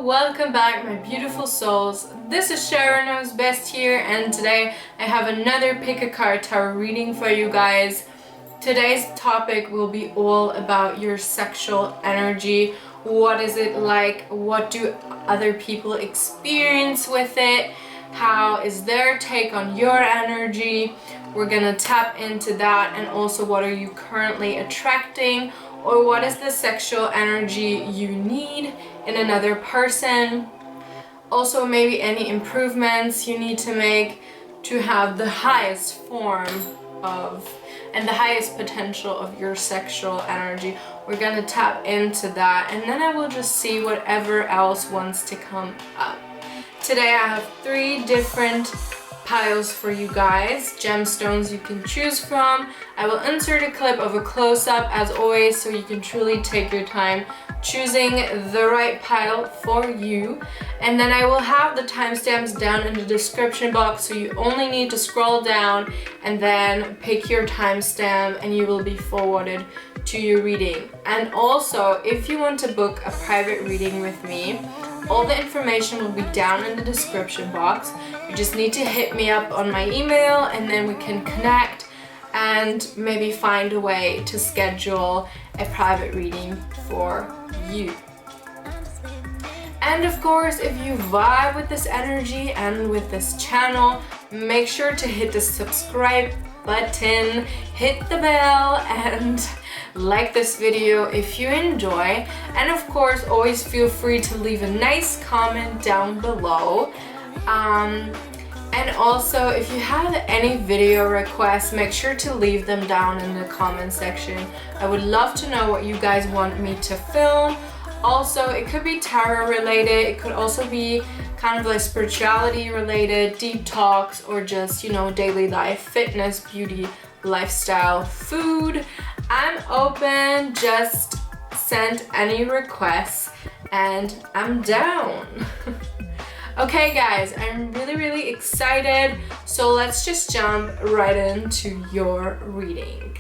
welcome back my beautiful souls. This is SharonKnowsBest here, and today I have another pick a card tarot reading for you guys. Today's topic will be all about your sexual energy. What is it like? What do other people experience with it? How is their take on your energy? We're gonna tap into that, and also what are you currently attracting, or what is the sexual energy you need in another person. Also maybe any improvements you need to make to have the highest form of and the highest potential of your sexual energy. We're gonna tap into that, and then I will just see whatever else wants to come up. Today I have 3 different piles for you guys, gemstones you can choose from. I will insert a clip of a close-up as always, so you can truly take your time choosing the right pile for you. And then I will have the timestamps down in the description box, so you only need to scroll down and then pick your timestamp and you will be forwarded to your reading. And also, if you want to book a private reading with me, all the information will be down in the description box. You just need to hit me up on my email, and then we can connect and maybe find a way to schedule a private reading for you. And of course, if you vibe with this energy and with this channel, make sure to hit the subscribe button, hit the bell, and like this video if you enjoy. And of course, always feel free to leave a nice comment down below. And also, if you have any video requests, make sure to leave them down in the comment section. I would love to know what you guys want me to film. Also, it could be tarot related, it could also be kind of like spirituality related, deep talks, or just, you know, daily life, fitness, beauty, lifestyle, food. I'm open, just send any requests and I'm down. Okay guys, I'm really excited, so let's just jump right into your reading.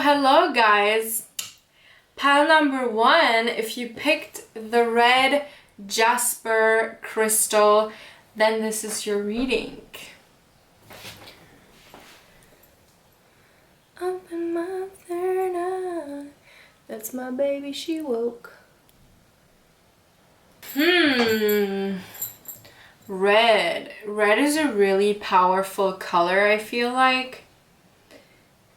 Hello guys. Pile number 1, if you picked the red jasper crystal, then this is your reading. Open my third eye. That's my baby, she woke. Red. Red is a really powerful color, I feel like.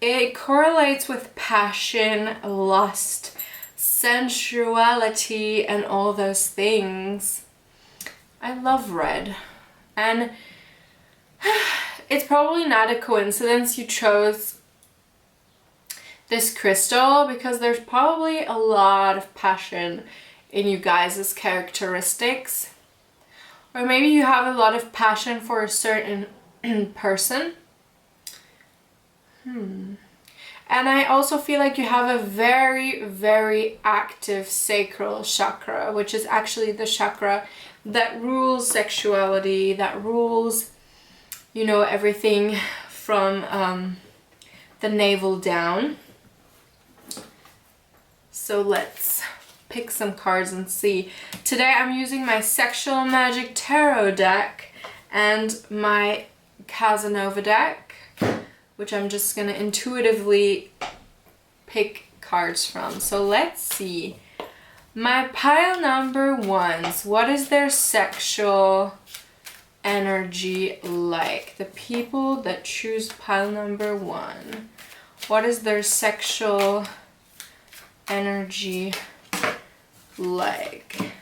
It correlates with passion, lust, sensuality, and all those things. I love red. And it's probably not a coincidence you chose this crystal, because there's probably a lot of passion in you guys' characteristics. Or maybe you have a lot of passion for a certain person. And I also feel like you have a very active sacral chakra, which is actually the chakra that rules sexuality, that rules, you know, everything from the navel down. So let's pick some cards and see. Today I'm using my Sexual Magic Tarot deck and my Casanova deck, which I'm just gonna intuitively pick cards from. So let's see. My pile number ones, what is their sexual energy like? The people that choose pile number one, what is their sexual energy like?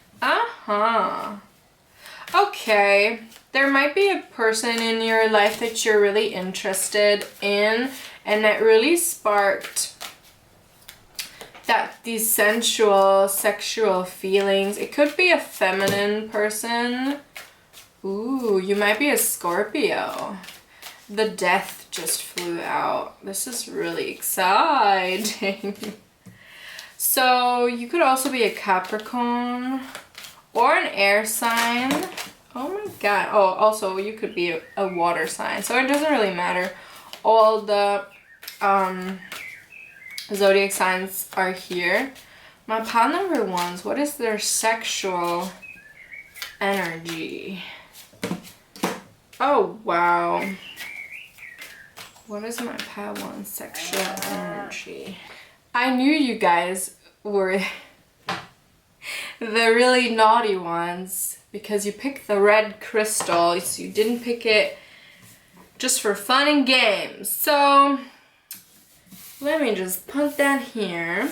Okay, there might be a person in your life that you're really interested in, and that really sparked these sensual, sexual feelings. It could be a feminine person. Ooh, you might be a Scorpio. The Death just flew out. This is really exciting. So you could also be a Capricorn or an air sign. Oh my god. Oh, also you could be a water sign. So it doesn't really matter. All the zodiac signs are here. My pile number ones, what is their sexual energy? Oh wow. What is my pile one sexual energy? I knew you guys were the really naughty ones because you picked the red crystal, so you didn't pick it just for fun and games. So let me just put that here.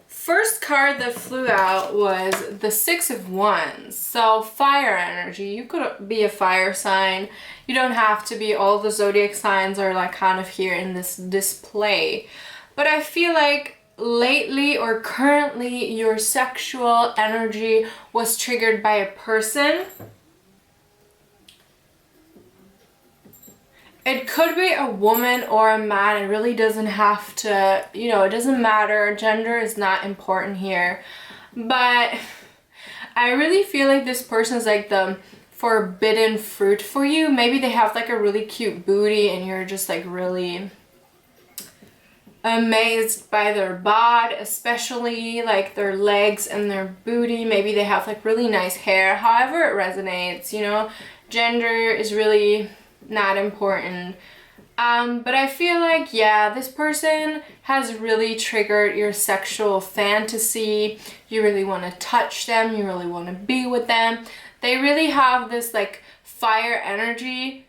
First card that flew out was the Six of Wands. So fire energy. You could be a fire sign. You don't have to be. All the zodiac signs are like kind of here in this display. But I feel like lately or currently your sexual energy was triggered by a person. It could be a woman or a man. It really doesn't have to, you know, it doesn't matter. Gender is not important here. But I really feel like this person is like the forbidden fruit for you. Maybe they have like a really cute booty and you're just like really amazed by their bod, especially like their legs and their booty. Maybe they have like really nice hair. However it resonates, you know, gender is really not important. But I feel like, yeah, this person has really triggered your sexual fantasy. You really want to touch them. You really want to be with them. They really have this like fire energy,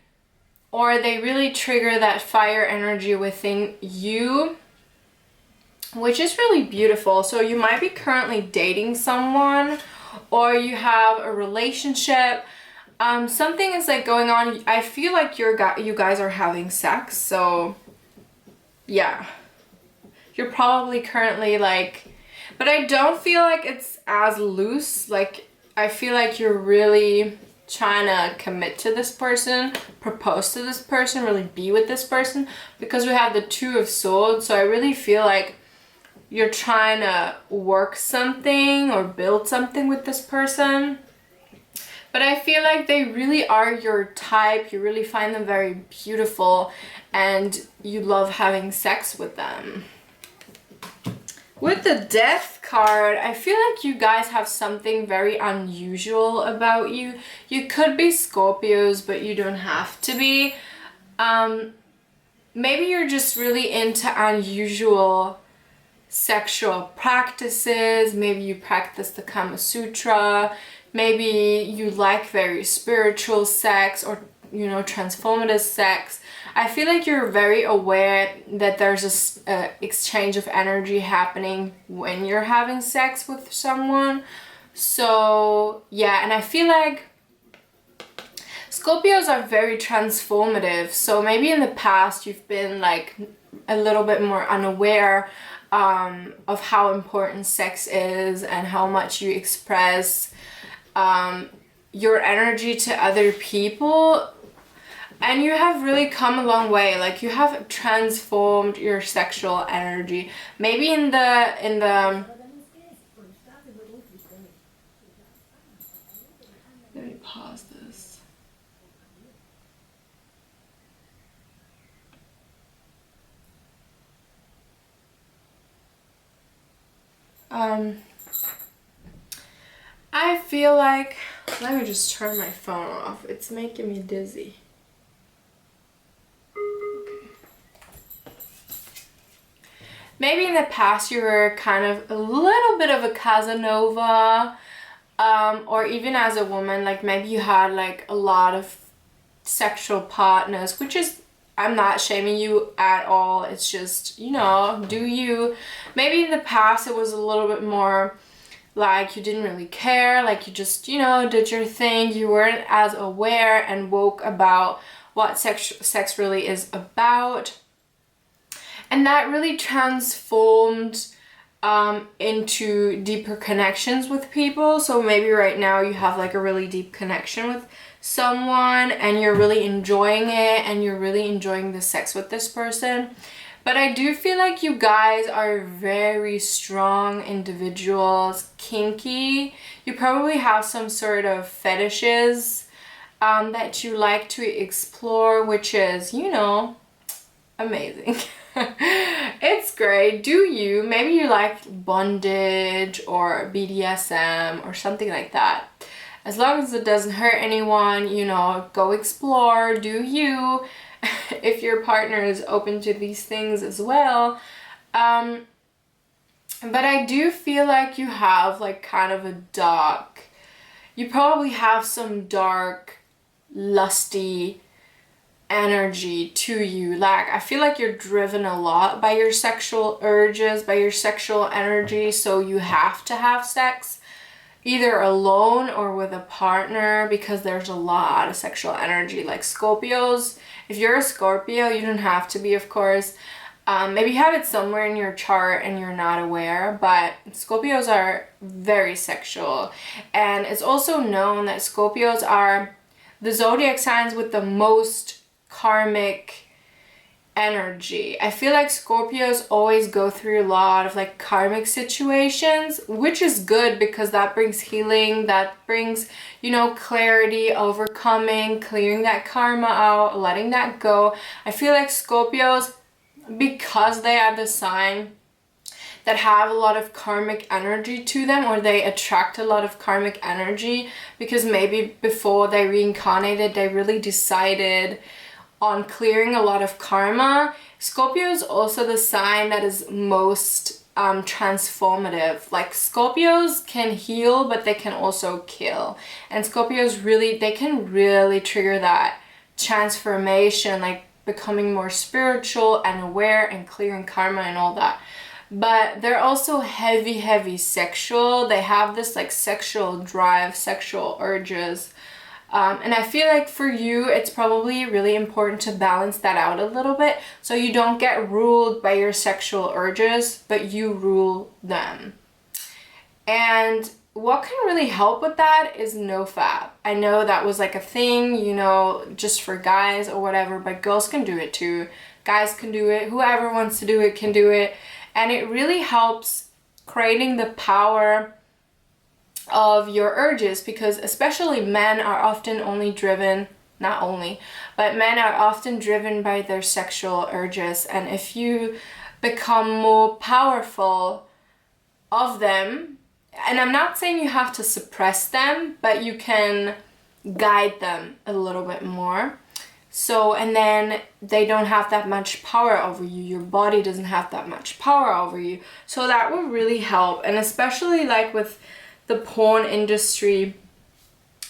or they really trigger that fire energy within you, which is really beautiful. So you might be currently dating someone, or you have a relationship. Something is like going on. I feel like you guys are having sex. So yeah, you're probably currently like, but I don't feel like it's as loose. Like I feel like you're really trying to commit to this person, propose to this person, really be with this person, because we have the Two of Swords. So I really feel like you're trying to work something or build something with this person. But I feel like they really are your type. You really find them very beautiful and you love having sex with them. With the Death card, I feel like you guys have something very unusual about you. You could be Scorpios, but you don't have to be. Maybe you're just really into unusual sexual practices. Maybe you practice the Kama Sutra. Maybe you like very spiritual sex, or, you know, transformative sex. I feel like you're very aware that there's this exchange of energy happening when you're having sex with someone. So yeah, and I feel like Scorpios are very transformative. So maybe in the past you've been like a little bit more unaware of how important sex is and how much you express your energy to other people, and you have really come a long way. Like you have transformed your sexual energy. Maybe in the let me pause this. I feel like, let me just turn my phone off. It's making me dizzy. Okay. maybe in the past you were kind of a little bit of a Casanova, or even as a woman, like maybe you had like a lot of sexual partners, which is, I'm not shaming you at all, it's just, you know, do you. Maybe in the past it was a little bit more like you didn't really care, like you just, you know, did your thing, you weren't as aware and woke about what sex really is about. And that really transformed into deeper connections with people. So maybe right now you have like a really deep connection with someone and you're really enjoying it and you're really enjoying the sex with this person. But I do feel like you guys are very strong individuals, kinky. You probably have some sort of fetishes that you like to explore, which is, you know, amazing. It's great. Do you? Maybe you like bondage or BDSM or something like that. As long as it doesn't hurt anyone, you know, go explore, do you. If your partner is open to these things as well. But I do feel like you have like kind of a dark, you probably have some dark, lusty energy to you. Like I feel like you're driven a lot by your sexual urges, by your sexual energy, so you have to have sex either alone or with a partner because there's a lot of sexual energy. Like Scorpios, if you're a Scorpio, you don't have to be, of course. Maybe you have it somewhere in your chart and you're not aware, but Scorpios are very sexual. And it's also known that Scorpios are the zodiac signs with the most karmic energy. I feel like Scorpios always go through a lot of like karmic situations, which is good because that brings healing, that brings, you know, clarity, overcoming, clearing that karma out, letting that go. I feel like Scorpios, because they are the sign that have a lot of karmic energy to them, or they attract a lot of karmic energy because maybe before they reincarnated they really decided on clearing a lot of karma. Scorpio is also the sign that is most transformative. Like Scorpios can heal, but they can also kill. And Scorpios really, they can really trigger that transformation, like becoming more spiritual and aware and clearing karma and all that. But they're also heavy sexual. They have this like sexual drive, sexual urges. And I feel like for you, it's probably really important to balance that out a little bit so you don't get ruled by your sexual urges, but you rule them. And what can really help with that is NoFap. I know that was like a thing, you know, just for guys or whatever, but girls can do it too. Guys can do it. Whoever wants to do it can do it. And it really helps creating the power of your urges, because especially men are often only driven, not only, but men are often driven by their sexual urges. And if you become more powerful of them, and I'm not saying you have to suppress them, but you can guide them a little bit more. So, and then they don't have that much power over you. Your body doesn't have that much power over you. So that will really help. And especially like with the porn industry,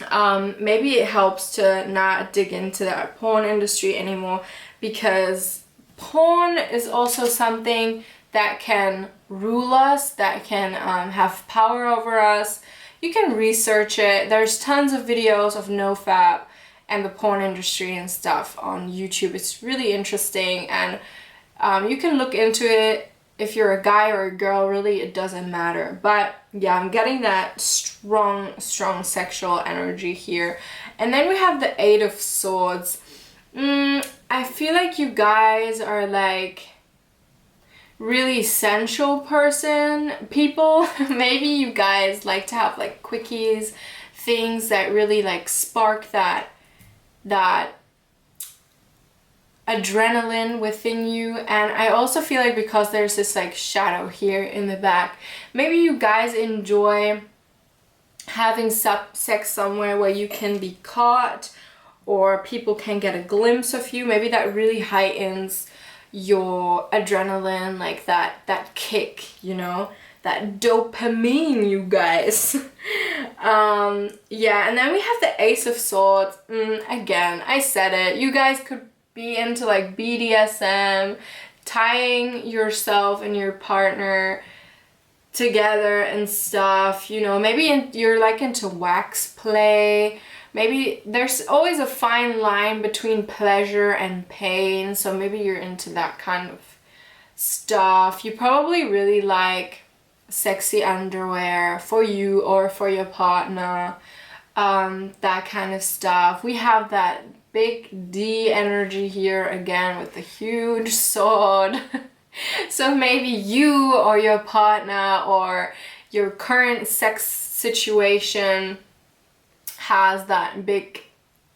maybe it helps to not dig into that porn industry anymore, because porn is also something that can rule us, that can have power over us. You can research it. There's tons of videos of NoFap and the porn industry and stuff on YouTube. It's really interesting, and you can look into it. If you're a guy or a girl, really, it doesn't matter. But yeah, I'm getting that strong sexual energy here. And then we have the Eight of Swords. I feel like you guys are like really sensual people. Maybe you guys like to have like quickies, things that really like spark that adrenaline within you. And I also feel like because there's this like shadow here in the back, maybe you guys enjoy having sex somewhere where you can be caught or people can get a glimpse of you. Maybe that really heightens your adrenaline, like that kick, you know, that dopamine, you guys. Yeah, and then we have the Ace of Swords. Again, I said it, you guys could be into like BDSM, tying yourself and your partner together and stuff, you know, maybe you're like into wax play. Maybe there's always a fine line between pleasure and pain, so maybe you're into that kind of stuff. You probably really like sexy underwear for you or for your partner, that kind of stuff. We have that big D energy here again with the huge sword. So maybe you or your partner or your current sex situation has that big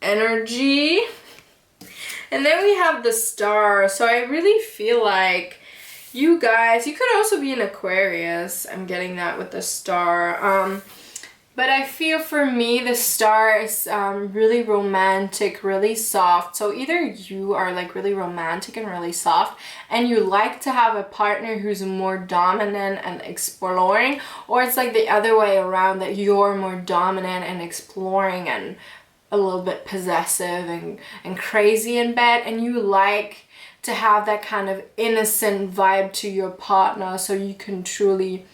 energy. And then we have the Star. So I really feel like you guys, you could also be an Aquarius. I'm getting that with the Star. But I feel for me, the Star is really romantic, really soft. So either you are like really romantic and really soft and you like to have a partner who's more dominant and exploring, or it's like the other way around, that you're more dominant and exploring and a little bit possessive and crazy in bed, and you like to have that kind of innocent vibe to your partner so you can truly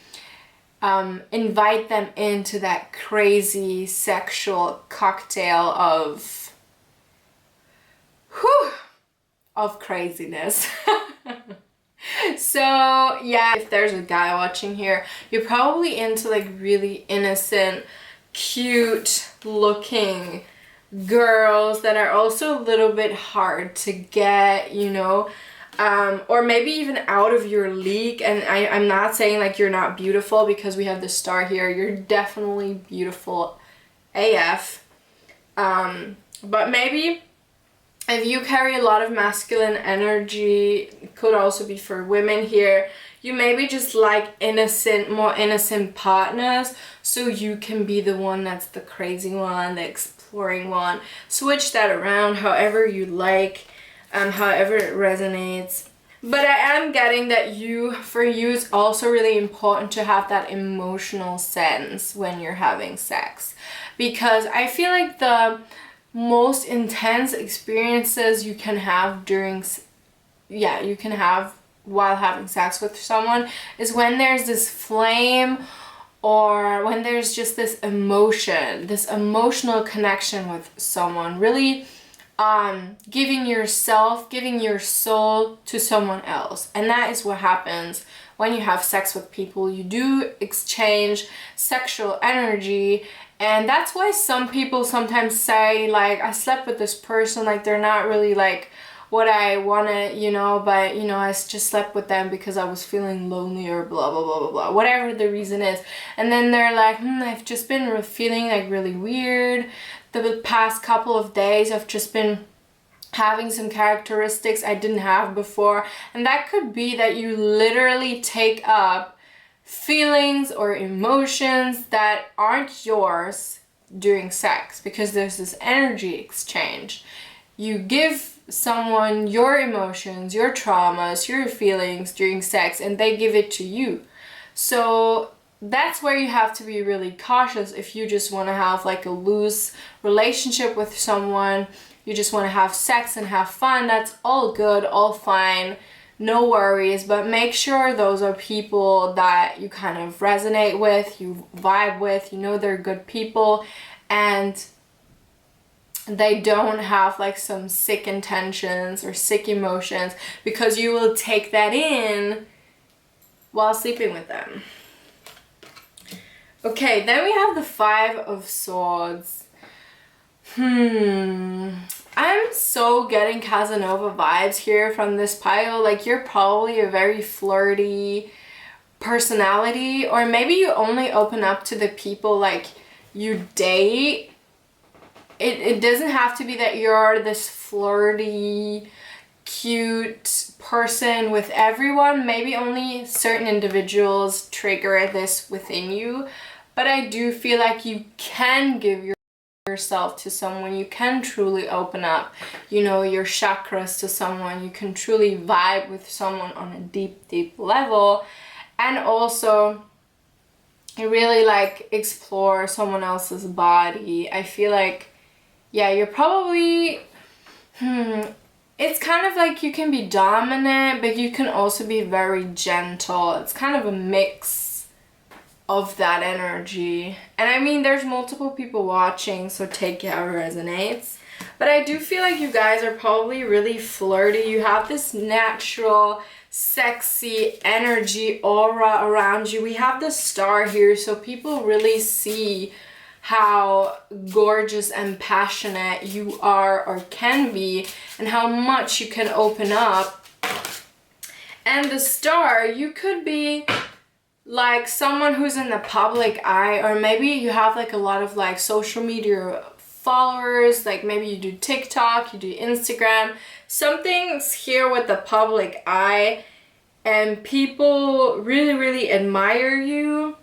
invite them into that crazy sexual cocktail of craziness. So yeah, if there's a guy watching here, you're probably into like really innocent, cute looking girls that are also a little bit hard to get, you know. Or maybe even out of your league. And I'm not saying like you're not beautiful, because we have the Star here. You're definitely beautiful AF. But maybe if you carry a lot of masculine energy, it could also be for women here, you maybe just like more innocent partners, so you can be the one that's the crazy one, the exploring one. Switch that around however you like. However it resonates. But I am getting that for you it's also really important to have that emotional sense when you're having sex, because I feel like the most intense experiences you can have while having sex with someone is when there's this flame, or when there's just this emotion, this emotional connection with someone, really giving your soul to someone else. And that is what happens when you have sex with people. You do exchange sexual energy, and that's why some people sometimes say like, I slept with this person, like they're not really like what I wanted, you know, but you know, I just slept with them because I was feeling lonely, or blah blah blah blah blah, whatever the reason is. And then they're like, I've just been feeling like really weird the past couple of days. I've just been having some characteristics I didn't have before. And that could be that you literally take up feelings or emotions that aren't yours during sex, because there's this energy exchange. You give someone your emotions, your traumas, your feelings during sex, and they give it to you. So that's where you have to be really cautious. If you just want to have like a loose relationship with someone, you just want to have sex and have fun, that's all good, all fine, no worries. But make sure those are people that you kind of resonate with, you vibe with, you know they're good people, and they don't have like some sick intentions or sick emotions, because you will take that in while sleeping with them. Okay, then we have the Five of Swords. I'm so getting Casanova vibes here from this pile. Like, you're probably a very flirty personality, or maybe you only open up to the people like you date. It doesn't have to be that you're this flirty, cute person with everyone. Maybe only certain individuals trigger this within you. But I do feel like you can give yourself to someone. You can truly open up, you know, your chakras to someone. You can truly vibe with someone on a deep level. And also really like explore someone else's body. I feel like, yeah, you're probably, it's kind of like you can be dominant, but you can also be very gentle. It's kind of a mix of that energy. And I mean, there's multiple people watching, so take it how it resonates. But I do feel like you guys are probably really flirty. You have this natural, sexy energy aura around you. We have the star here, so people really see how gorgeous and passionate you are or can be, and how much you can open up. And the star, you could be like someone who's in the public eye, or maybe you have like a lot of like social media followers, like maybe you do TikTok, you do Instagram, something's here with the public eye, and people really admire you.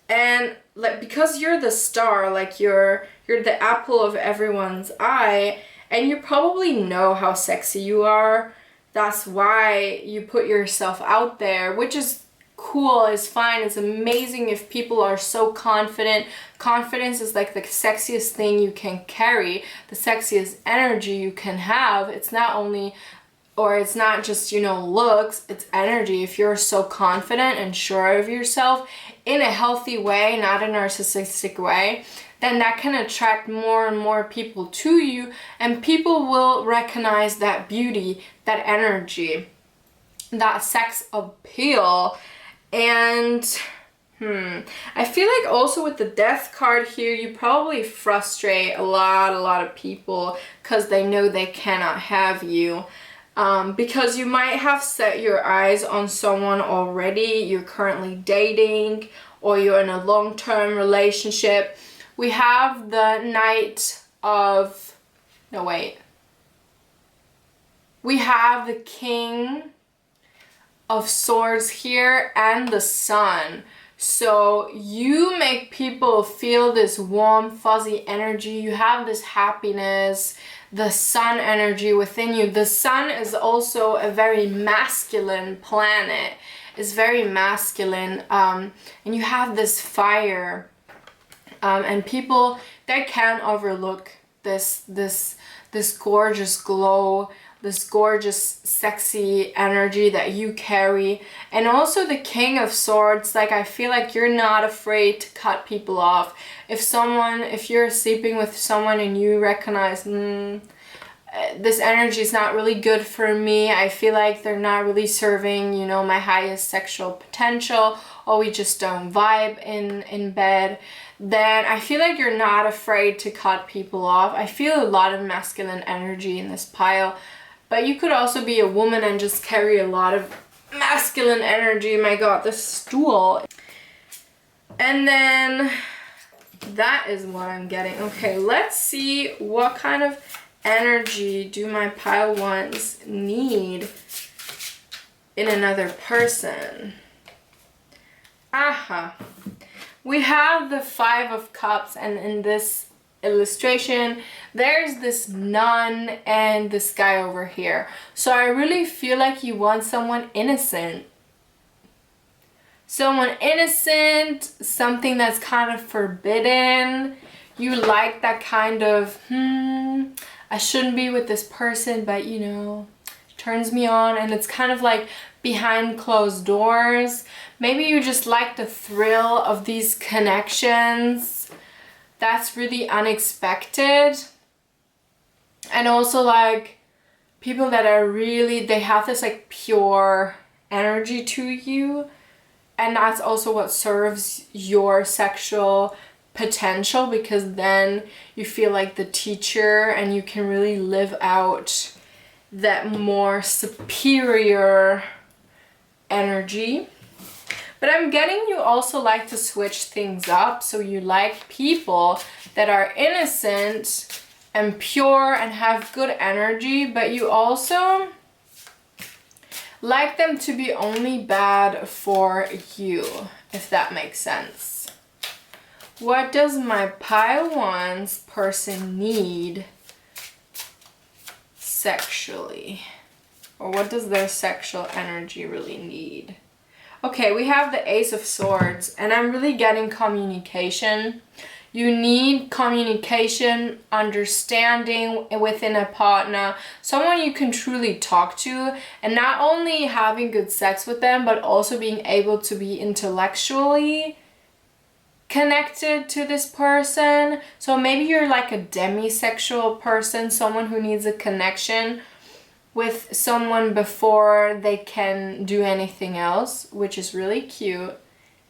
And like, because you're the star, like you're the apple of everyone's eye, and you probably know how sexy you are. That's why you put yourself out there, which is cool, is fine, it's amazing if people are so confident. Confidence is like the sexiest thing you can carry, the sexiest energy you can have. It's not only, or it's not just, you know, looks, it's energy. If you're so confident and sure of yourself in a healthy way, not a narcissistic way, then that can attract more and more people to you, and people will recognize that beauty, that energy, that sex appeal. And I feel like also with the Death card here, you probably frustrate a lot of people because they know they cannot have you. Because you might have set your eyes on someone already, you're currently dating, or you're in a long-term relationship. We have the Knight of, no wait. We have the King of Swords here and the Sun. So you make people feel this warm, fuzzy energy. You have this happiness, the sun energy within you. The sun is also a very masculine planet. It's very masculine. And you have this fire. And people, they can't overlook this gorgeous glow, this gorgeous sexy energy that you carry. And also the King of Swords, like I feel like you're not afraid to cut people off. If you're sleeping with someone and you recognize this energy is not really good for me, I feel like they're not really serving, you know, my highest sexual potential, or we just don't vibe in bed, then I feel like you're not afraid to cut people off. I feel a lot of masculine energy in this pile. But you could also be a woman and just carry a lot of masculine energy. My God, the stool. And then that is what I'm getting. Okay, let's see what kind of energy do my pile ones need in another person. Aha. We have the Five of Cups, and in this illustration there's this nun and this guy over here. So I really feel like you want someone innocent, something that's kind of forbidden. You like that kind of I shouldn't be with this person, but you know, turns me on, and it's kind of like behind closed doors. Maybe you just like the thrill of these connections. That's really unexpected. And also like people that are really, they have this like pure energy to you, and that's also what serves your sexual potential, because then you feel like the teacher and you can really live out that more superior energy. But I'm getting you also like to switch things up, so you like people that are innocent and pure and have good energy, but you also like them to be only bad for you, if that makes sense. What does my pile one's person need sexually? Or what does their sexual energy really need? Okay, we have the Ace of Swords, and I'm really getting communication. You need communication, understanding within a partner, someone you can truly talk to, and not only having good sex with them, but also being able to be intellectually connected to this person. So maybe you're like a demisexual person, someone who needs a connection with someone before they can do anything else, which is really cute.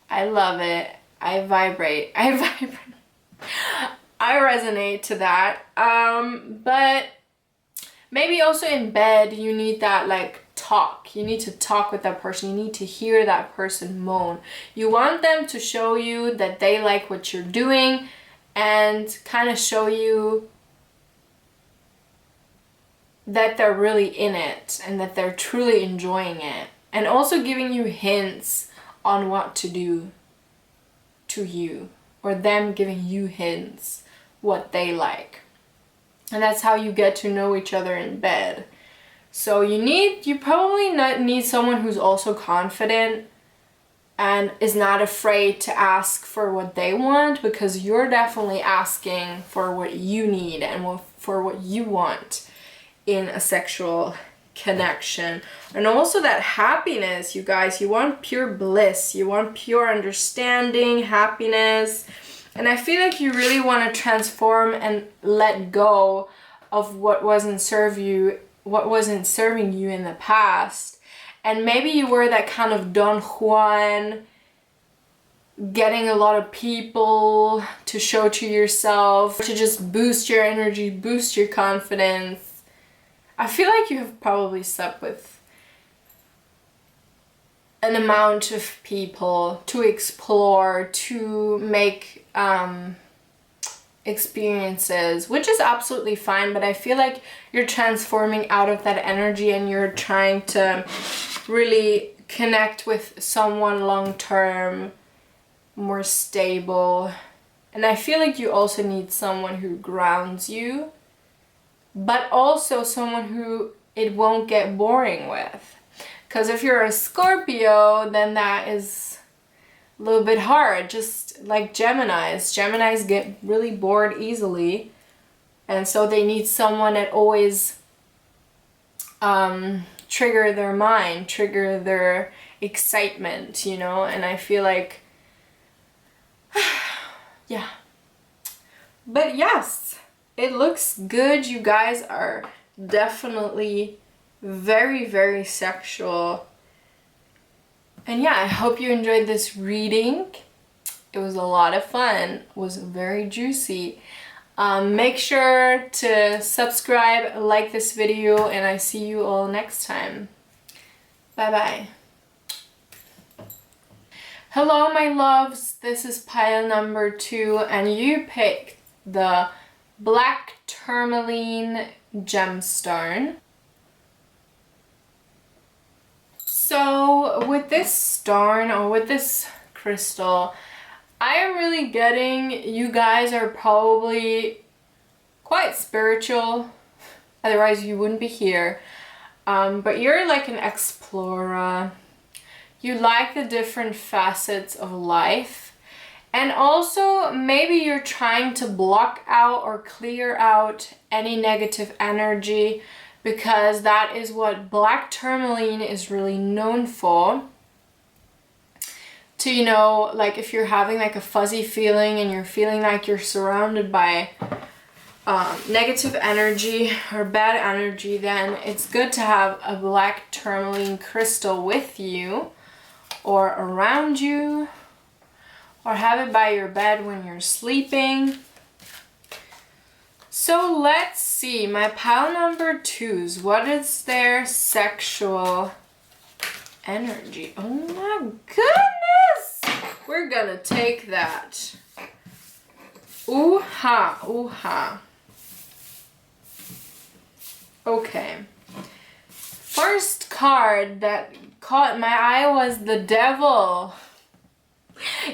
I love it. I vibrate. I resonate to that. But maybe also in bed you need that like talk. You need to talk with that person. You need to hear that person moan. You want them to show you that they like what you're doing and kind of show you that they're really in it and that they're truly enjoying it. And also giving you hints on what to do to you, or them giving you hints what they like. And that's how you get to know each other in bed. So you probably need someone who's also confident and is not afraid to ask for what they want, because you're definitely asking for what you need and for what you want in a sexual connection. And also that happiness, you guys. You want pure bliss. You want pure understanding, happiness. And I feel like you really want to transform and let go of what wasn't serving you in the past. And maybe you were that kind of Don Juan, getting a lot of people to show to yourself, to just boost your energy, boost your confidence. I feel like you have probably slept with an amount of people to explore, to make experiences, which is absolutely fine, but I feel like you're transforming out of that energy and you're trying to really connect with someone long term, more stable. And I feel like you also need someone who grounds you, but also someone who it won't get boring with. Because if you're a Scorpio, then that is a little bit hard, just like Geminis. Geminis get really bored easily, and so they need someone that always trigger their mind, trigger their excitement, you know. And I feel like yeah. But yes, it looks good. You guys are definitely very, very sexual. And yeah, I hope you enjoyed this reading. It was a lot of fun. It was very juicy. Make sure to subscribe, like this video, and I see you all next time. Bye bye. Hello, my loves. This is pile number 2, and you picked the black tourmaline gemstone. So with this stone, or with this crystal, I am really getting you guys are probably quite spiritual, otherwise you wouldn't be here. But you're like an explorer. You like the different facets of life. And also maybe you're trying to block out or clear out any negative energy, because that is what black tourmaline is really known for. To, you know, like if you're having like a fuzzy feeling and you're feeling like you're surrounded by negative energy or bad energy, then it's good to have a black tourmaline crystal with you or around you, or have it by your bed when you're sleeping. So let's see, my pile number 2s, what is their sexual energy? Oh my goodness! We're gonna take that. Ooh-ha, ooh-ha. Okay. First card that caught my eye was the devil.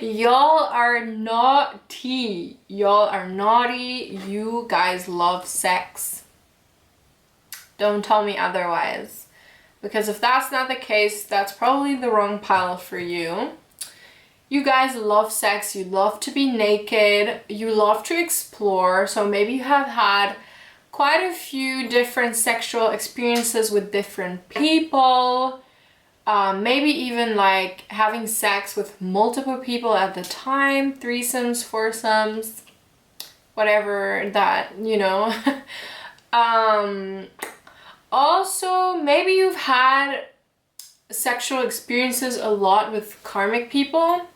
Y'all are naughty. Y'all are naughty. You guys love sex. Don't tell me otherwise. Because if that's not the case, that's probably the wrong pile for you. You guys love sex. You love to be naked. You love to explore. So maybe you have had quite a few different sexual experiences with different people. Maybe even like having sex with multiple people at the time, threesomes, foursomes, whatever that, you know. Also, maybe you've had sexual experiences a lot with karmic people,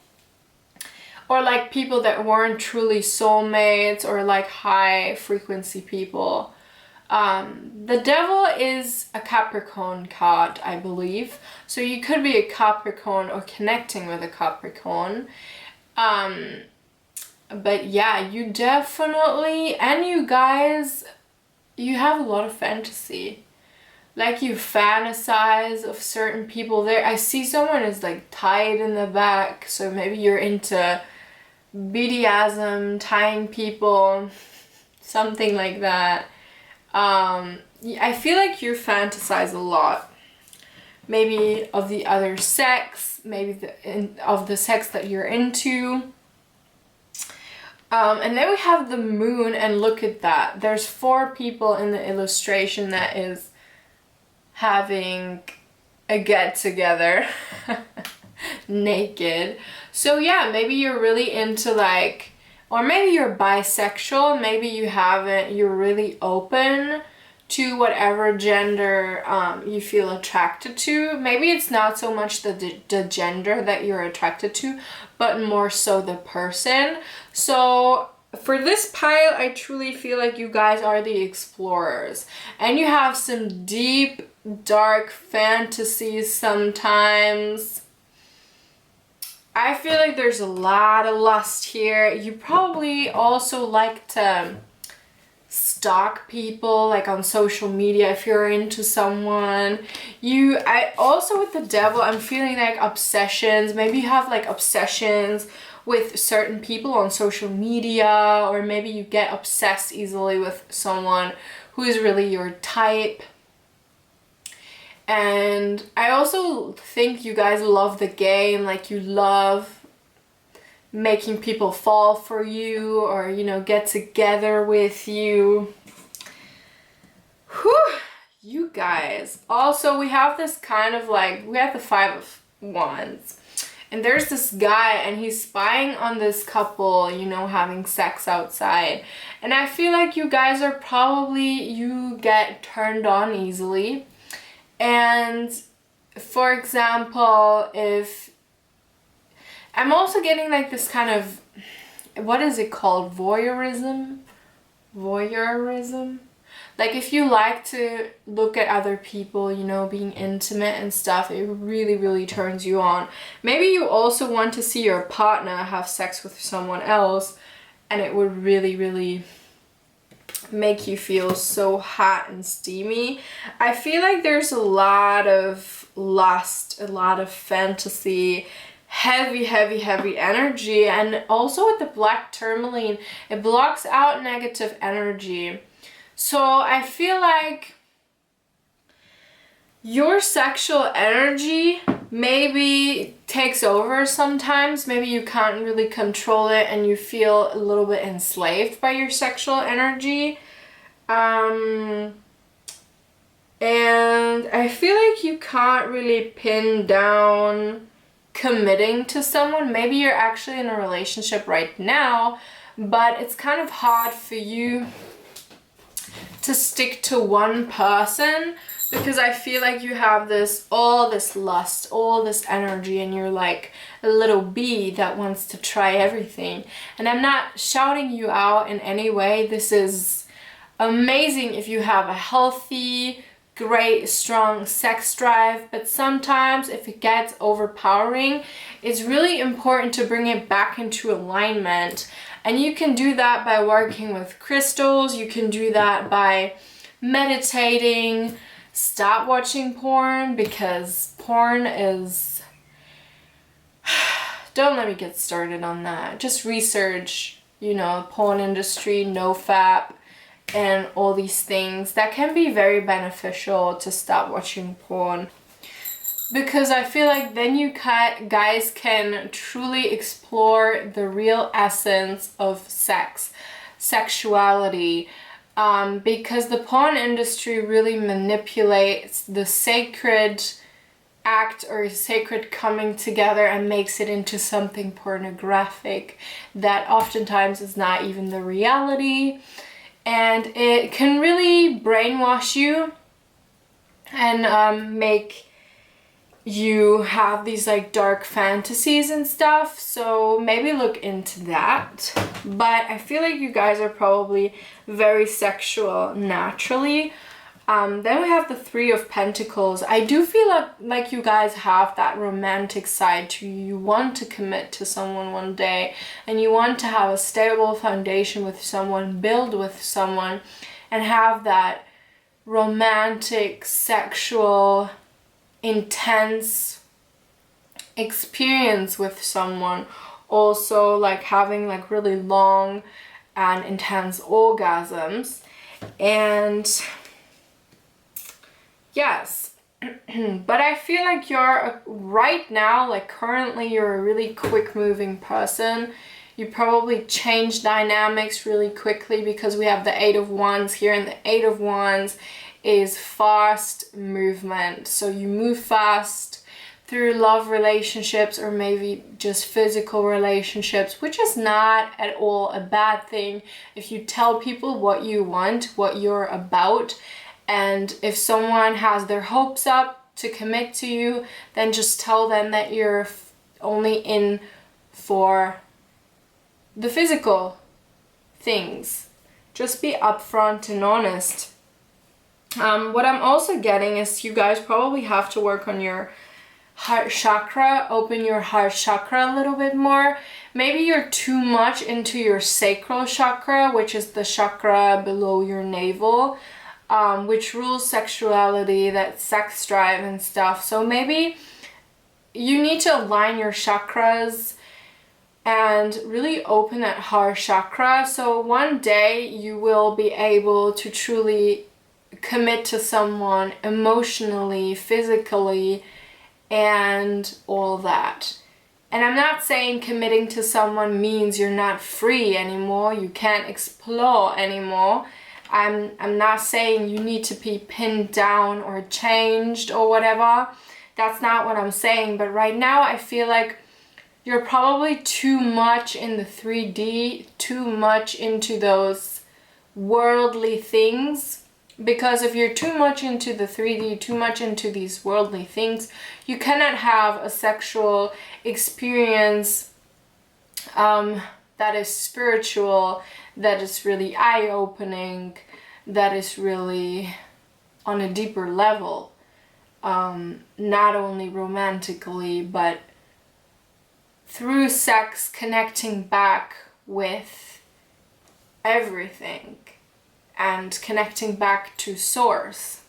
or like people that weren't truly soulmates, or like high frequency people. The devil is a Capricorn card, I believe. So you could be a Capricorn or connecting with a Capricorn. But yeah, you definitely, and you guys, you have a lot of fantasy. Like you fantasize of certain people there. I see someone is like tied in the back. So maybe you're into BDSM, tying people, something like that. I feel like you fantasize a lot. Maybe of the other sex, maybe of the sex that you're into. And then we have the moon, and look at that. There's 4 people in the illustration that is having a get together naked. So yeah, maybe you're really into like, or maybe you're bisexual, maybe you haven't, you're really open to whatever gender you feel attracted to. Maybe it's not so much the gender that you're attracted to, but more so the person. So for this pile, I truly feel like you guys are the explorers, and you have some deep, dark fantasies sometimes. I feel like there's a lot of lust here. You probably also like to stalk people like on social media if you're into someone. I also, with the devil, I'm feeling like obsessions. Maybe you have like obsessions with certain people on social media, or maybe you get obsessed easily with someone who is really your type. And I also think you guys love the game, like you love making people fall for you, or, you know, get together with you. Whew, you guys. Also, we have this kind of like, we have the 5 of Wands. And there's this guy, and he's spying on this couple, you know, having sex outside. And I feel like you guys are probably, you get turned on easily. And for example, if I'm also getting like this kind of, what is it called? Voyeurism? Like if you like to look at other people, you know, being intimate and stuff, it really, really turns you on. Maybe you also want to see your partner have sex with someone else, and it would really, really make you feel so hot and steamy. I feel like there's a lot of lust, a lot of fantasy, heavy energy. And also with the black tourmaline, it blocks out negative energy. So I feel like your sexual energy maybe takes over sometimes. Maybe you can't really control it, and you feel a little bit enslaved by your sexual energy. And I feel like you can't really pin down committing to someone. Maybe you're actually in a relationship right now, but it's kind of hard for you to stick to one person, because I feel like you have all this lust, all this energy, and you're like a little bee that wants to try everything. And I'm not shouting you out in any way. This is amazing if you have a healthy, great, strong sex drive, but sometimes if it gets overpowering, it's really important to bring it back into alignment. And you can do that by working with crystals. You can do that by meditating. Stop watching porn, because porn is don't let me get started on that. Just research, you know, porn industry, nofap, and all these things. That can be very beneficial to stop watching porn. Because I feel like then you guys can truly explore the real essence of sex, sexuality. Because the porn industry really manipulates the sacred act or sacred coming together and makes it into something pornographic that oftentimes is not even the reality. And it can really brainwash you and make you have these like dark fantasies and stuff. So maybe look into that. But I feel like you guys are probably very sexual naturally. Then we have the Three of Pentacles. I do feel like you guys have that romantic side to you. You want to commit to someone one day, and you want to have a stable foundation with someone, build with someone, and have that romantic, sexual, intense experience with someone. Also like having like really long and intense orgasms. And yes, but I feel like you're right now, like currently, you're a really quick moving person. You probably change dynamics really quickly because we have the Eight of Wands here, and the Eight of Wands is fast movement. So you move fast through love relationships or maybe just physical relationships, which is not at all a bad thing if you tell people what you want, what you're about. And if someone has their hopes up to commit to you, then just tell them that you're only in for the physical things. Just be upfront and honest. What I'm also getting is you guys probably have to work on your heart chakra, open your heart chakra a little bit more. Maybe you're too much into your sacral chakra, which is the chakra below your navel, which rules sexuality, that sex drive and stuff. So maybe you need to align your chakras and really open that heart chakra. So one day you will be able to truly commit to someone emotionally, physically, and all that. And I'm not saying committing to someone means you're not free anymore, you can't explore anymore. I'm not saying you need to be pinned down or changed or whatever. That's not what I'm saying. But right now I feel like you're probably too much in the 3D, too much into those worldly things. Because if you're too much into the 3D, too much into these worldly things, you cannot have a sexual experience that is spiritual, that is really eye-opening, that is really on a deeper level. Not only romantically, but through sex connecting back with everything and connecting back to source.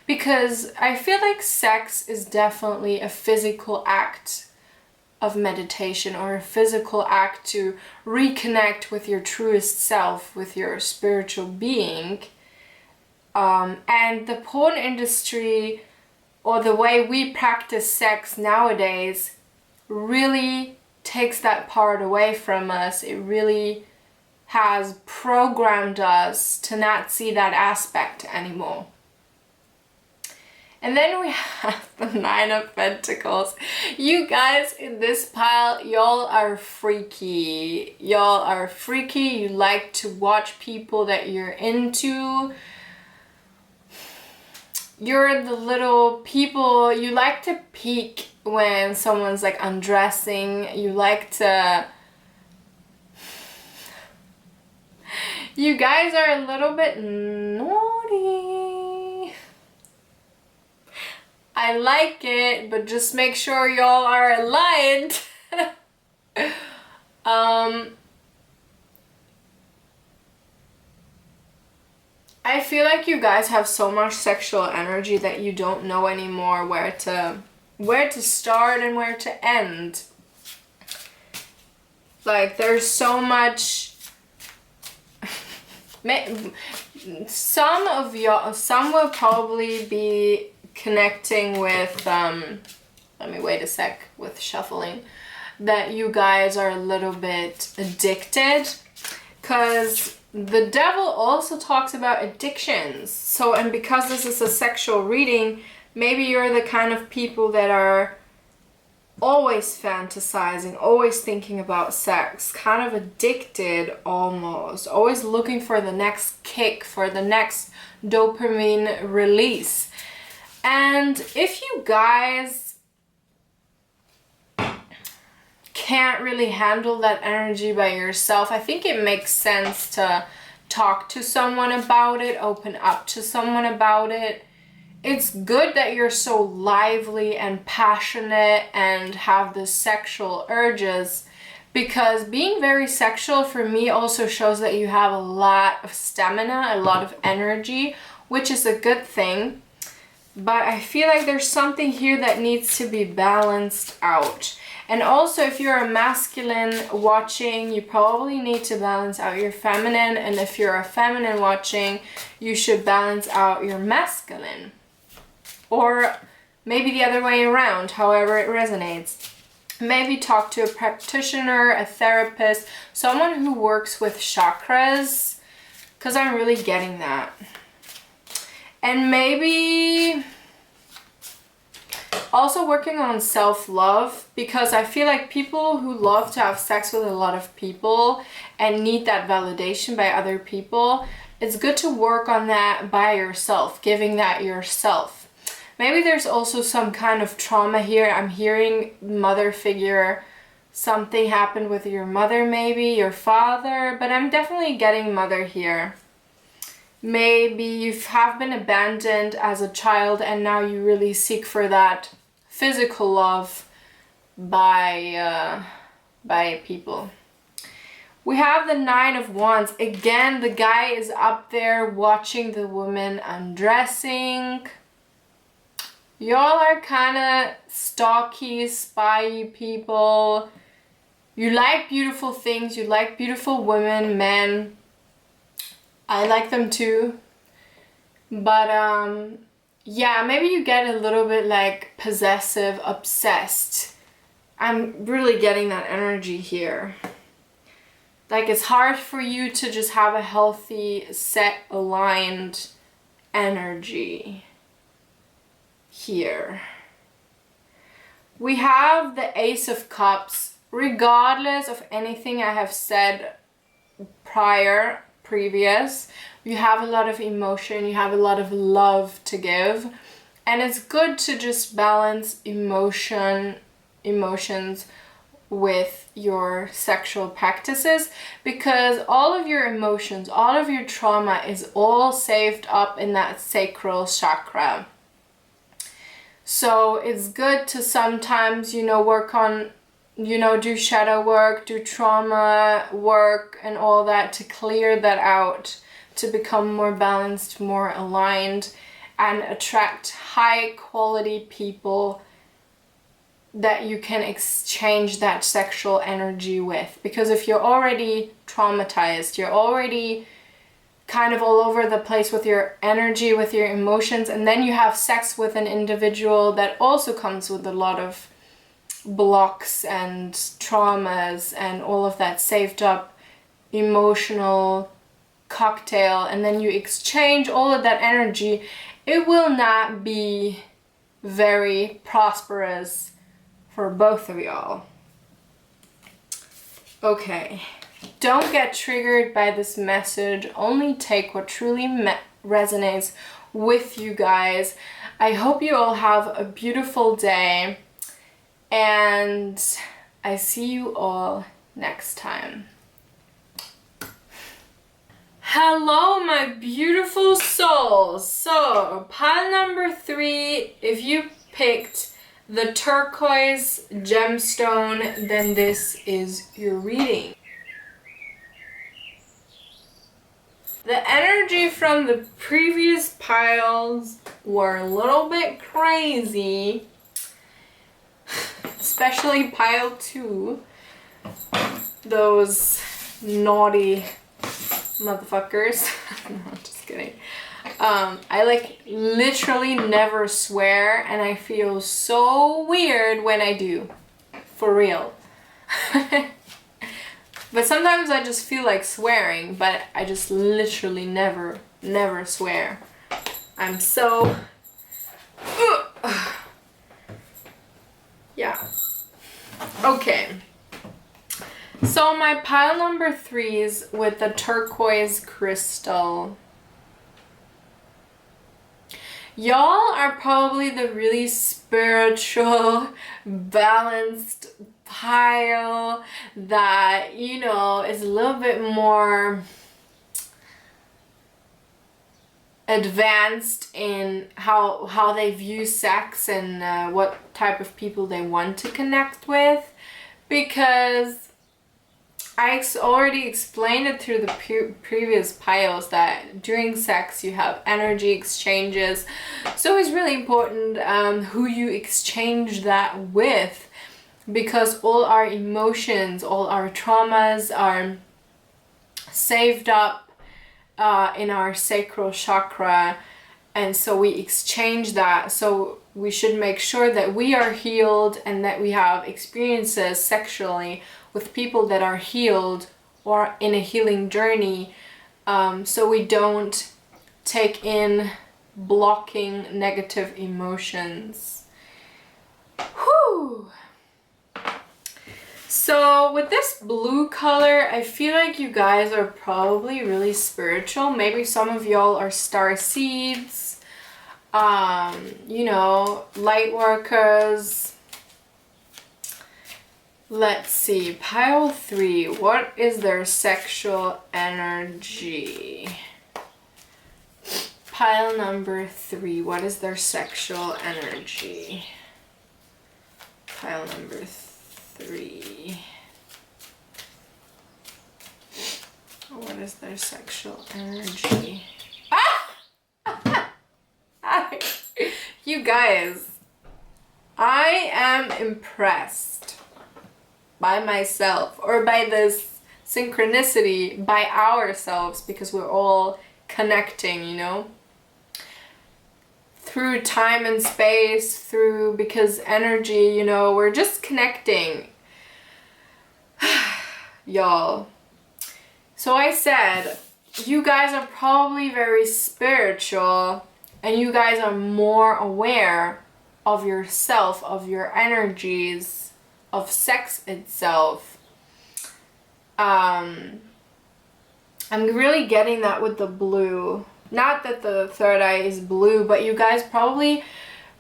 Because I feel like sex is definitely a physical act of meditation, or a physical act to reconnect with your truest self, with your spiritual being. And the porn industry, or the way we practice sex nowadays, really takes that part away from us. It really has programmed us to not see that aspect anymore. And then we have the Nine of Pentacles. You guys in this pile, y'all are freaky. Y'all are freaky. You like to watch people that you're into. You're the little people, you like to peek when someone's like undressing. You like to... You guys are a little bit naughty. I like it, but just make sure y'all are aligned. I feel like you guys have so much sexual energy that you don't know anymore where to start and where to end. Like, there's so much. Some will probably be connecting with let me wait a sec with shuffling, that you guys are a little bit addicted, because the devil also talks about addictions. So, and because this is a sexual reading, maybe you're the kind of people that are always fantasizing, always thinking about sex, kind of addicted almost, always looking for the next kick, for the next dopamine release. And if you guys can't really handle that energy by yourself, I think it makes sense to talk to someone about it, open up to someone about it. It's good that you're so lively and passionate and have the sexual urges, because being very sexual for me also shows that you have a lot of stamina, a lot of energy, which is a good thing. But I feel like there's something here that needs to be balanced out. And also, if you're a masculine watching, you probably need to balance out your feminine. And if you're a feminine watching, you should balance out your masculine. Or maybe the other way around, however it resonates. Maybe talk to a practitioner, a therapist, someone who works with chakras, because I'm really getting that. And maybe also working on self-love, because I feel like people who love to have sex with a lot of people and need that validation by other people, it's good to work on that by yourself, giving that yourself. Maybe there's also some kind of trauma here. I'm hearing mother figure. Something happened with your mother, maybe your father, but I'm definitely getting mother here. Maybe you have been abandoned as a child and now you really seek for that physical love by people. We have the 9 of Wands. Again, the guy is up there watching the woman undressing. Y'all are kind of stalky, spy people. You like beautiful things. You like beautiful women, men. I like them too. But yeah, maybe you get a little bit like possessive, obsessed. I'm really getting that energy here. Like, it's hard for you to just have a healthy, set, aligned energy here. We have the Ace of Cups. Regardless of anything I have said previous, you have a lot of emotion, you have a lot of love to give, and it's good to just balance emotions with your sexual practices, because all of your emotions, all of your trauma is all saved up in that sacral chakra. So it's good to sometimes, work on, do shadow work, do trauma work and all that to clear that out, to become more balanced, more aligned, and attract high quality people that you can exchange that sexual energy with. Because if you're already traumatized, you're already kind of all over the place with your energy, with your emotions, and then you have sex with an individual that also comes with a lot of blocks and traumas and all of that saved up emotional cocktail, and then you exchange all of that energy, it will not be very prosperous for both of y'all. Okay. Don't get triggered by this message. Only take what truly resonates with you guys. I hope you all have a beautiful day, and I see you all next time. Hello, my beautiful souls. So, pile number 3, if you picked the turquoise gemstone, then this is your reading. The energy from the previous piles were a little bit crazy, especially pile 2. those naughty motherfuckers. No, just kidding. I like literally never swear, and I feel so weird when I do. For real. But sometimes I just feel like swearing, but I just literally never swear. I'm so... Yeah. Okay. So my pile number 3 is with the turquoise crystal. Y'all are probably the really spiritual, balanced pile that, you know, is a little bit more advanced in how they view sex and what type of people they want to connect with, because I already explained it through the previous piles that during sex you have energy exchanges. So it's really important who you exchange that with, because all our emotions, all our traumas are saved up in our sacral chakra, and so we exchange that. So we should make sure that we are healed and that we have experiences sexually with people that are healed or in a healing journey, so we don't take in blocking negative emotions. Whew. So with this blue color, I feel like you guys are probably really spiritual. Maybe some of y'all are star seeds, you know, light workers. Let's see, pile 3, what is their sexual energy? Pile number 3, what is their sexual energy? Pile number 3. What is their sexual energy? Ah! You guys, I am impressed by myself, or by this synchronicity, by ourselves, because we're all connecting, you know, through time and space, because energy, you know, we're just connecting. Y'all. So I said, you guys are probably very spiritual, and you guys are more aware of yourself, of your energies, of sex itself. I'm really getting that with the blue. Not that the third eye is blue, but you guys probably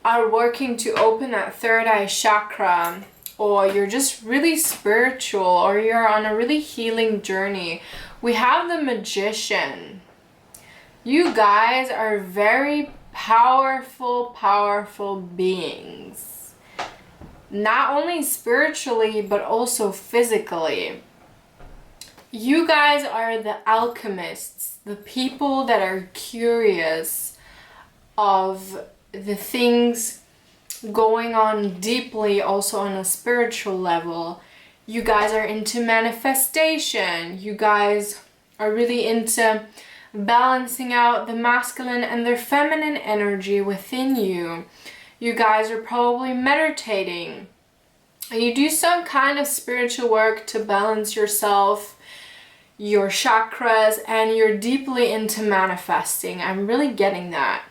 are working to open that third eye chakra, or you're just really spiritual, or you're on a really healing journey. We have the Magician. You guys are very powerful beings. Not only spiritually, but also physically. You guys are the alchemists, the people that are curious of the things going on deeply, also on a spiritual level. You guys are into manifestation. You guys are really into balancing out the masculine and the feminine energy within you. You guys are probably meditating. You do some kind of spiritual work to balance yourself, your chakras, and you're deeply into manifesting. I'm really getting that.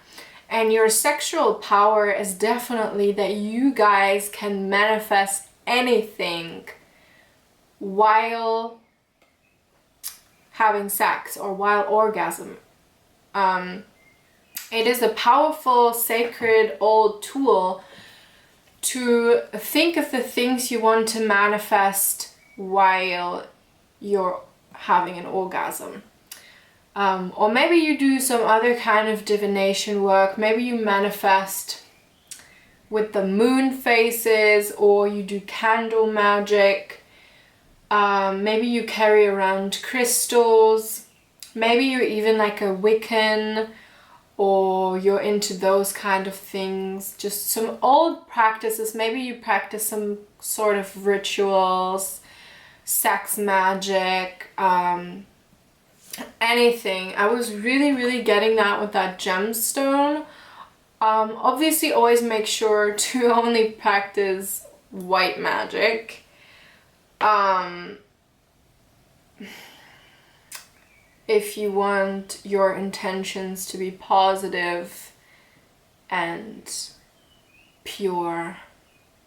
And your sexual power is definitely that you guys can manifest anything while having sex or while orgasm. It is a powerful, sacred, old tool to think of the things you want to manifest while you're having an orgasm. Or maybe you do some other kind of divination work. Maybe you manifest with the moon phases, or you do candle magic. Maybe you carry around crystals. Maybe you're even like a Wiccan, or you're into those kind of things. Just some old practices. Maybe you practice some sort of rituals. sex magic, anything. I was really getting that with that gemstone. Obviously always make sure to only practice white magic. If you want your intentions to be positive and pure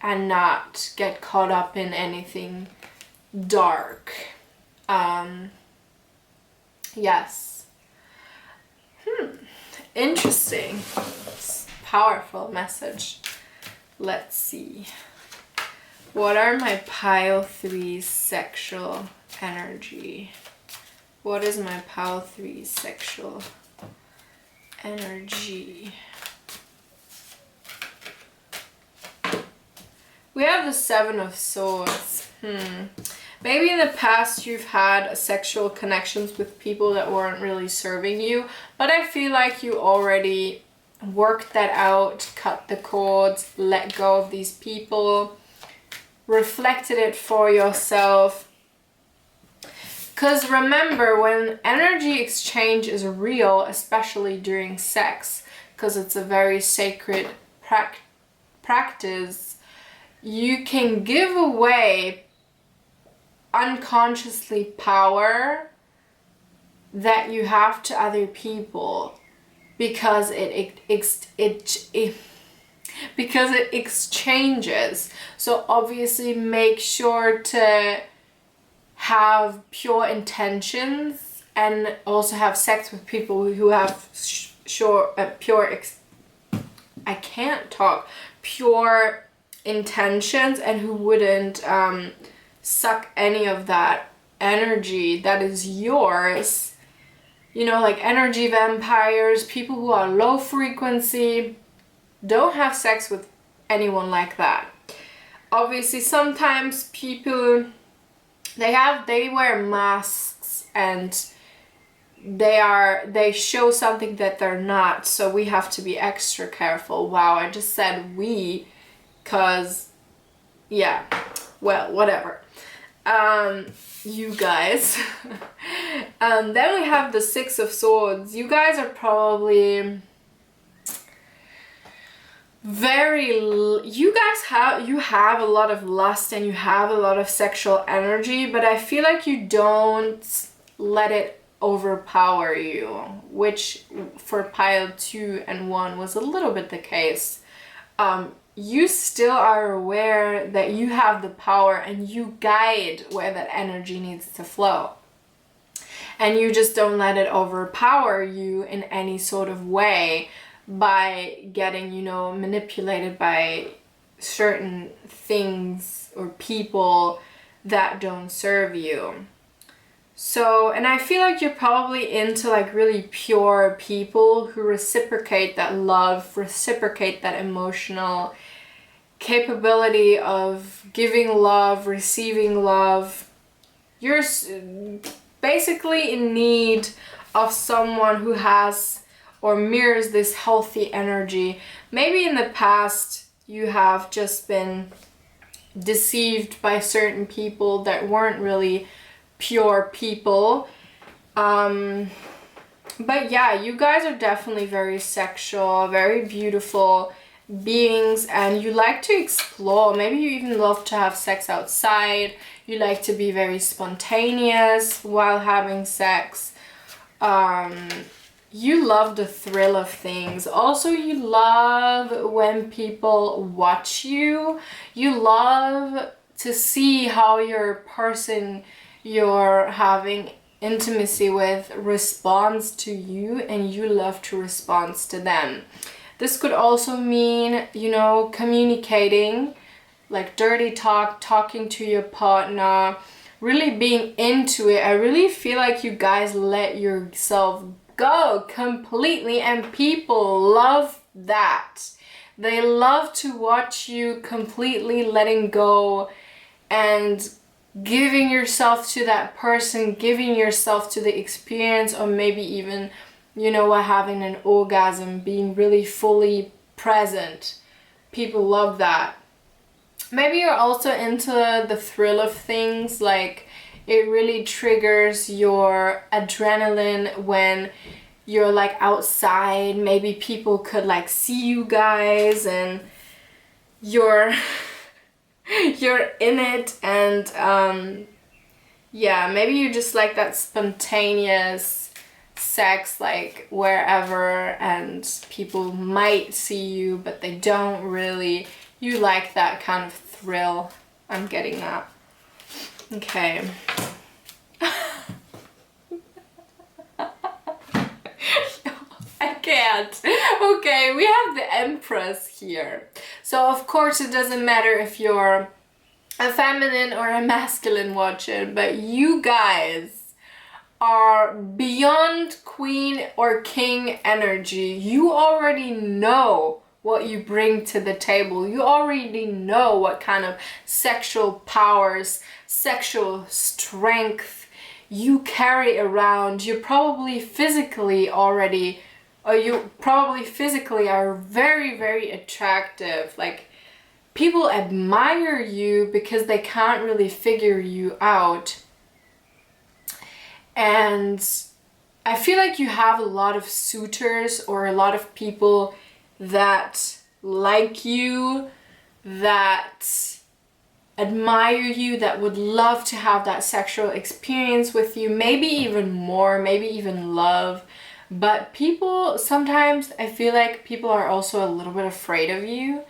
and not get caught up in anything dark. Yes. Interesting. Powerful message. Let's see. What are my pile 3's sexual energy? What is my pile 3's sexual energy? We have the 7 of Swords. Maybe in the past you've had sexual connections with people that weren't really serving you, but I feel like you already worked that out, cut the cords, let go of these people, reflected it for yourself. Because remember, when energy exchange is real, especially during sex, because it's a very sacred practice, you can give away unconsciously power that you have to other people because it exchanges. So obviously make sure to have pure intentions and also have sex with people who have pure intentions and who wouldn't suck any of that energy that is yours. You know, like energy vampires, people who are low frequency. Don't have sex with anyone like that. Obviously sometimes people they wear masks and they show something that they're not, so we have to be extra careful. Wow, I just said we, cause yeah, well, whatever. You guys. Then we have the 6 of Swords. You guys are probably you have a lot of lust and you have a lot of sexual energy, but I feel like you don't let it overpower you, which for pile 2 and 1 was a little bit the case. You still are aware that you have the power and you guide where that energy needs to flow. And you just don't let it overpower you in any sort of way by getting, you know, manipulated by certain things or people that don't serve you. So, and I feel like you're probably into like really pure people who reciprocate that love, reciprocate that emotional capability of giving love, receiving love. You're basically in need of someone who has or mirrors this healthy energy. Maybe in the past you have just been deceived by certain people that weren't really pure people. But yeah, you guys are definitely very sexual, very beautiful beings, and you like to explore. Maybe you even love to have sex outside. You like to be very spontaneous while having sex. You love the thrill of things. Also, you love when people watch you. You love to see how your person you're having intimacy with responds to you, and you love to respond to them. This could also mean, you know, communicating, like dirty talk, talking to your partner, really being into it. I really feel like you guys let yourself go completely, and people love that. They love to watch you completely letting go and giving yourself to that person, giving yourself to the experience, or maybe even, you know what, having an orgasm, being really fully present. People love that. Maybe you're also into the thrill of things, like It really triggers your adrenaline when you're like outside. Maybe people could like see you guys and you're you're in it, and yeah, maybe you just like that spontaneous sex, like wherever, and people might see you but they don't really. You like that kind of thrill. I'm getting that. Okay. I can't. Okay, we have the Empress here. So of course it doesn't matter if you're a feminine or a masculine watcher, but you guys are beyond queen or king energy. You already know what you bring to the table. You already know what kind of sexual powers, sexual strength you carry around. You probably physically already, or you probably physically are very, very attractive. Like, people admire you because they can't really figure you out. And I feel like you have a lot of suitors or a lot of people that like you, that admire you, that would love to have that sexual experience with you, maybe even more, maybe even love. But people, sometimes I feel like people are also a little bit afraid of you.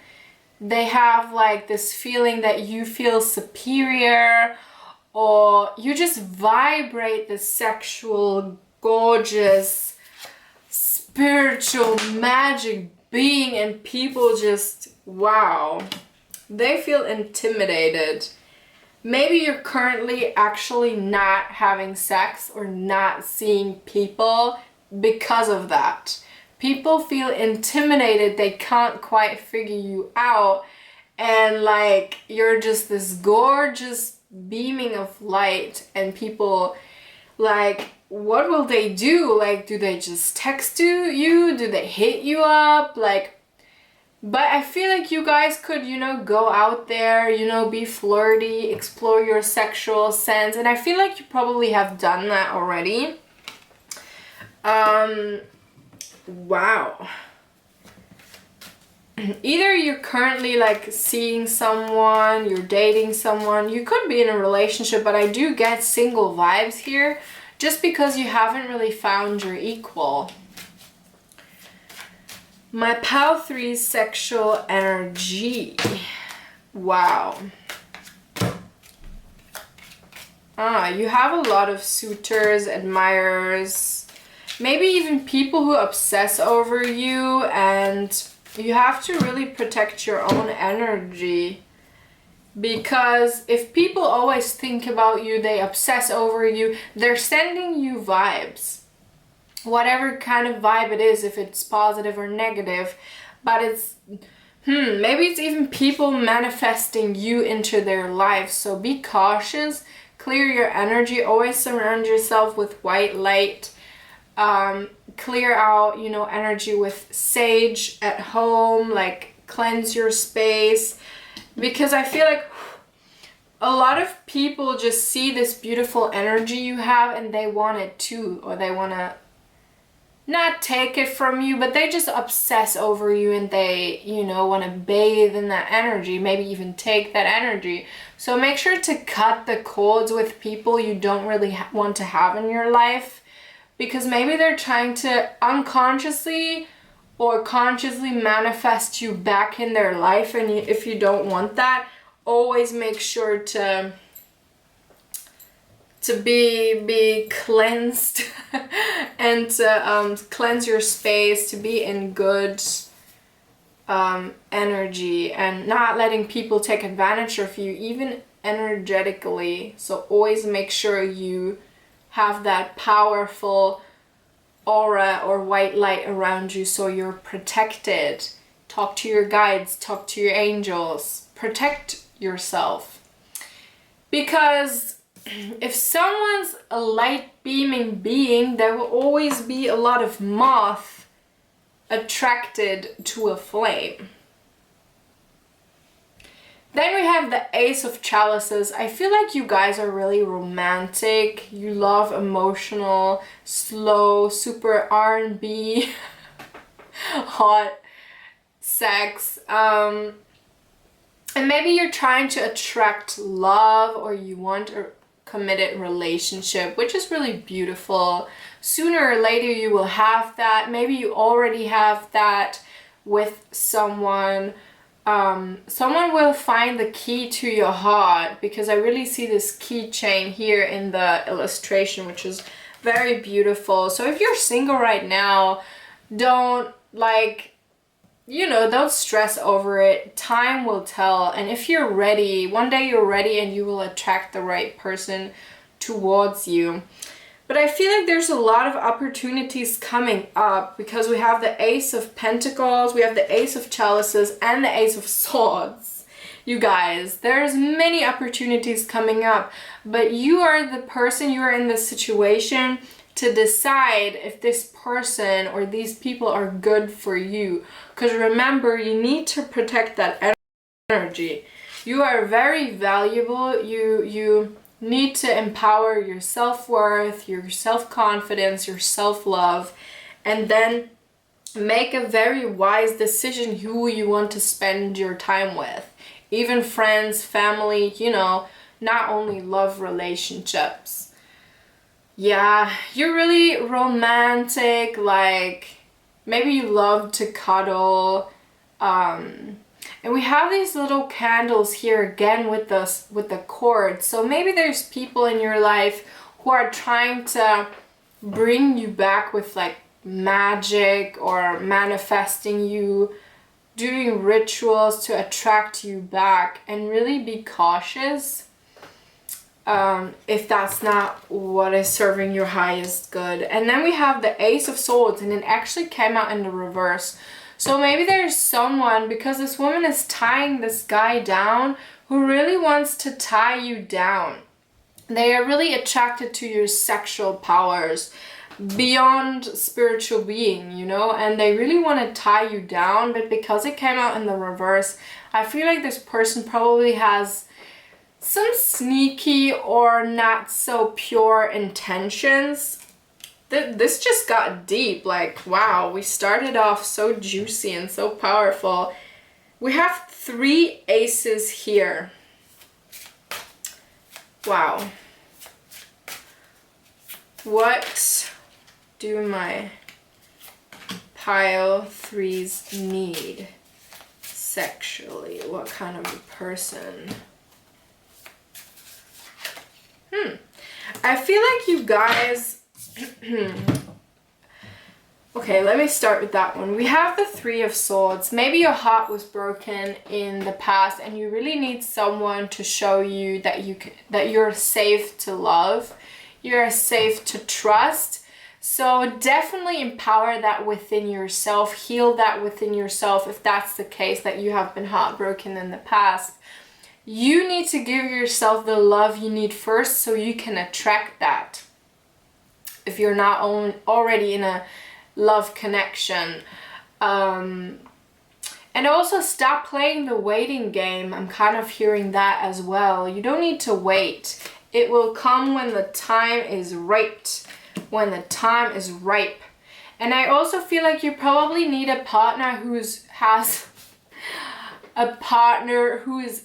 They have like this feeling that you feel superior, or you just vibrate the sexual, gorgeous, spiritual, magic being, and people just, wow, they feel intimidated. Maybe you're currently actually not having sex or not seeing people because of that. People feel intimidated, they can't quite figure you out, and like you're just this gorgeous beaming of light, and people like, what will they do? Like, do they just text you? Do they hit you up? Like, but I feel like you guys could, you know, go out there, you know, be flirty, explore your sexual sense, and I feel like you probably have done that already. Wow. Either you're currently like seeing someone, you're dating someone, you could be in a relationship, but I do get single vibes here, just because you haven't really found your equal. My POW 3 sexual energy. Wow. You have a lot of suitors, admirers, maybe even people who obsess over you, and you have to really protect your own energy. Because if people always think about you, they obsess over you, they're sending you vibes. Whatever kind of vibe it is, if it's positive or negative. But it's, maybe it's even people manifesting you into their life. So be cautious, clear your energy, always surround yourself with white light. Clear out, you know, energy with sage at home, like cleanse your space. Because I feel like a lot of people just see this beautiful energy you have and they want it too, or they want to not take it from you, but they just obsess over you, and they, you know, want to bathe in that energy, maybe even take that energy. So make sure to cut the cords with people you don't really want to have in your life, because maybe they're trying to unconsciously or consciously manifest you back in their life, and if you don't want that, always make sure to be cleansed and to cleanse your space, to be in good energy, and not letting people take advantage of you, even energetically. So always make sure you have that powerful aura or white light around you, so you're protected. Talk to your guides, talk to your angels, protect yourself. Because if someone's a light beaming being, there will always be a lot of moth attracted to a flame. Then we have the Ace of Chalices. I feel like you guys are really romantic. You love emotional, slow, super R&B, hot sex. And maybe you're trying to attract love, or you want a committed relationship, which is really beautiful. Sooner or later you will have that. Maybe you already have that with someone. Someone will find the key to your heart, because I really see this keychain here in the illustration, which is very beautiful. So if you're single right now, don't don't stress over it. Time will tell. And if you're ready, one day you're ready and you will attract the right person towards you. But I feel like there's a lot of opportunities coming up, because we have the Ace of Pentacles, we have the Ace of Chalices, and the Ace of Swords. You guys, there's many opportunities coming up, but you are the person, you are in this situation to decide if this person or these people are good for you. Because remember, you need to protect that energy. You are very valuable. You need to empower your self-worth, your self-confidence, your self-love, and then make a very wise decision who you want to spend your time with. Even friends, family, not only love relationships. Yeah, you're really romantic, maybe you love to cuddle. And we have these little candles here again with the cords. So maybe there's people in your life who are trying to bring you back with magic, or manifesting you, doing rituals to attract you back. And really be cautious if that's not what is serving your highest good. And then we have the Ace of Swords, and it actually came out in the reverse. So maybe there's someone, because this woman is tying this guy down, who really wants to tie you down. They are really attracted to your sexual powers beyond spiritual being, and they really want to tie you down. But because it came out in the reverse, I feel like this person probably has some sneaky or not so pure intentions. This just got deep. Wow, we started off so juicy and so powerful. We have 3 aces here. Wow. What do my pile 3s need sexually? What kind of a person? I feel like you guys... Okay, let me start with that one. We have the 3 of Swords. Maybe your heart was broken in the past, and you really need someone to show you that you're safe to love, you're safe to trust. So definitely empower that within yourself, heal that within yourself if that's the case, that you have been heartbroken in the past. You need to give yourself the love you need first, so you can attract that. If you're not already in a love connection. And also stop playing the waiting game. I'm kind of hearing that as well. You don't need to wait. It will come when the time is right. When the time is ripe. And I also feel like you probably need a partner has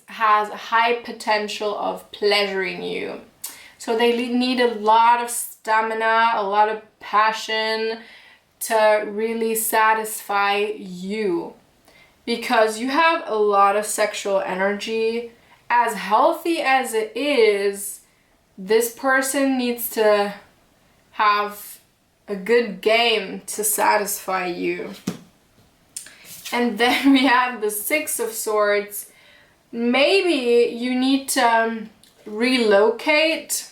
high potential of pleasuring you. So they need a lot of stamina, a lot of passion to really satisfy you, because you have a lot of sexual energy. As healthy as it is, this person needs to have a good game to satisfy you. And then we have the 6 of Swords. Maybe you need to relocate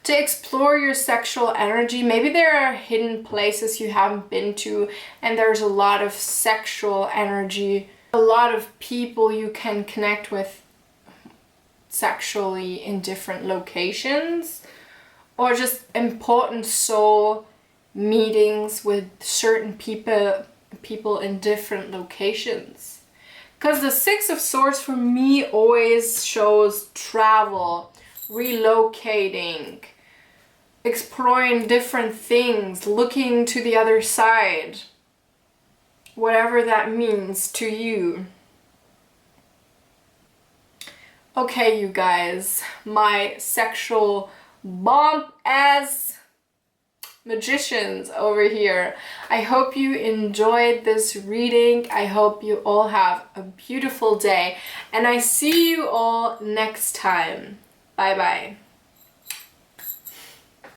to explore your sexual energy. Maybe there are hidden places you haven't been to, and there's a lot of sexual energy, a lot of people you can connect with sexually in different locations, or just important soul meetings with certain people in different locations. Because the Six of Swords for me always shows travel, relocating, exploring different things, looking to the other side, whatever that means to you. Okay, you guys, my sexual bomb-ass magicians over here. I hope you enjoyed this reading. I hope you all have a beautiful day, and I see you all next time. Bye bye.